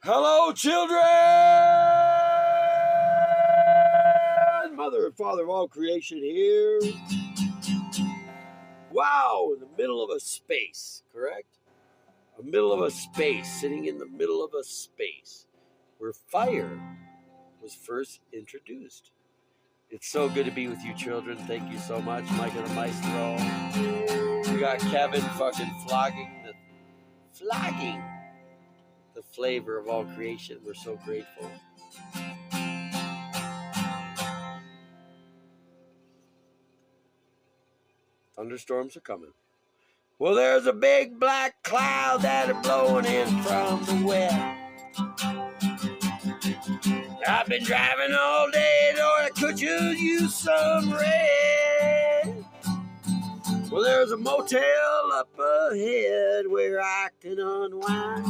Hello, children! Mother and Father of all creation here. Wow, in the middle of a space, correct? A middle of a space, sitting in the middle of a space where fire was first introduced. It's so good to be with you, children. Thank you so much, Micah the Maestro. We got Kevin fucking flogging the flavor of all creation. We're so grateful. Thunderstorms are coming. Well, there's a big black cloud that are blowing in from the west. I've been driving all day, Lord, I could use some rest. Well, there's a motel up ahead where I can unwind,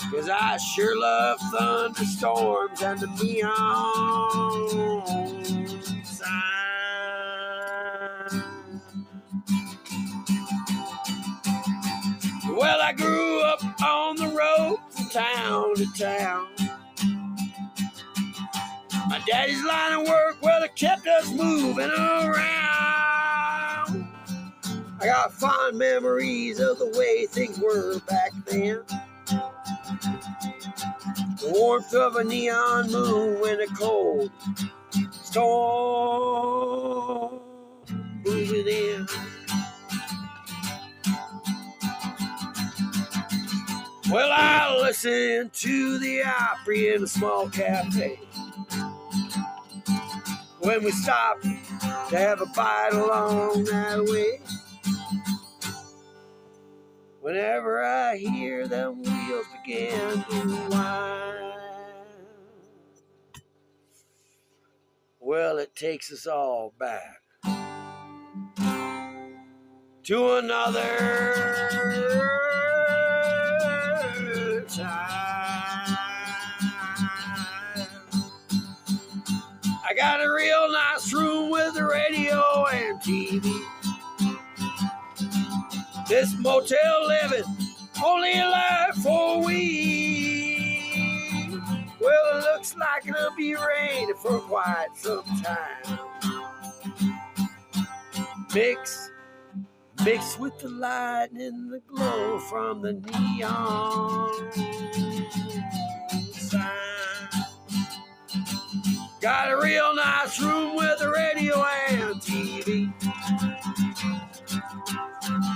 'cause I sure love thunderstorms and the neon sign. Well, I grew up on the road from town to town. My daddy's line of work, well, it kept us moving around. I got fond memories of the way things were back then. The warmth of a neon moon when a cold storm moving in. Well, I listened to the Opry in a small cafe when we stopped to have a bite along that way. Whenever I hear them wheels begin to whine, well, it takes us all back to another time. I got a real nice room with a radio and TV. This motel living only alive for a week. Well, it looks like it'll be raining for quite some time. Mix with the light and the glow from the neon sign. Got a real nice room with a radio and TV.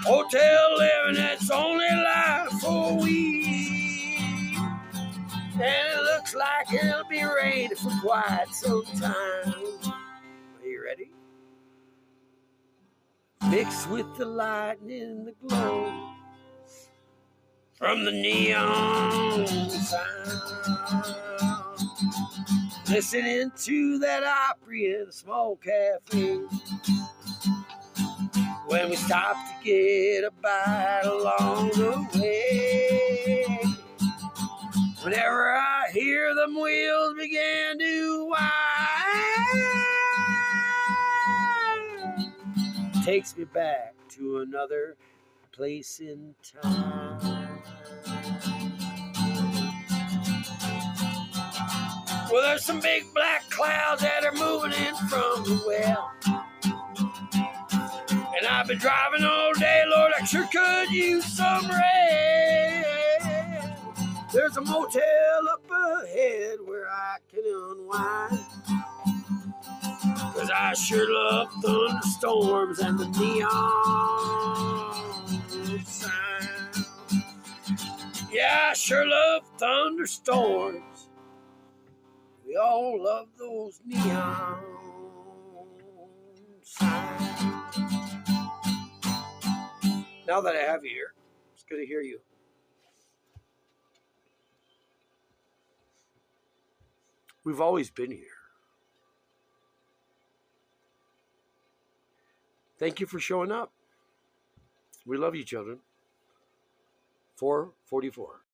Hotel living that's only alive for a week. And it looks like it'll be raining for quite some time. Are you ready? Mixed with the lightning and the glow from the neon sound. Listening to that Opry in a small cafe when we stopped to get a bite along the way. Whenever I hear them wheels begin to whine, takes me back to another place in time. Well, there's some big black clouds that are moving in from the west. And I've been driving all day, Lord, I sure could use some rest. There's a motel up ahead where I can unwind, 'cause I sure love thunderstorms and the neon sign. Yeah, I sure love thunderstorms. We all love those neon signs. Now that I have you here, it's good to hear you. We've always been here. Thank you for showing up. We love you, children. 444.